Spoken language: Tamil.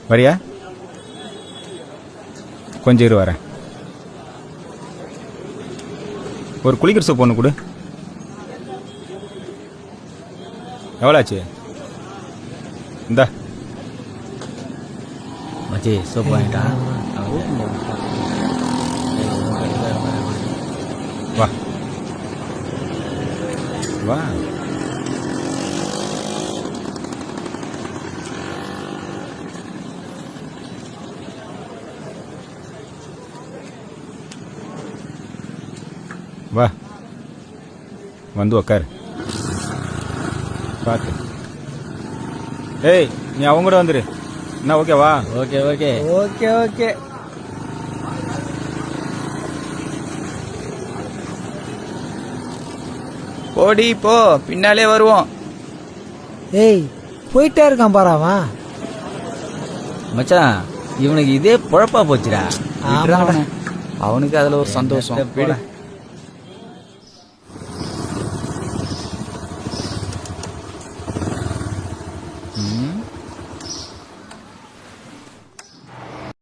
வரியா? கொஞ்சம் இரு வரேன். ஒரு குளிக்கிற சோப்பு ஒன்று கொடு. எவ்வளோ ஆச்சு? இந்தா மச்சி சோப்பு வாங்கிட்டான். வா வா. வா வந்து உக்காரு. பார்த்து. ஏய் நீ அவங்க கூட வந்துரு. என்ன ஓகேவா? Okay okay okay okay. போடி போ, பின்னாலே வருவோம். ஏய் போயிட்டே இருக்கான் பாரு அவன். மச்சான் இவனுக்கு இதே பொழப்பா போச்சுடா. ஆமாடா. அவனுக்கு அதுல ஒரு சந்தோஷம். போடா.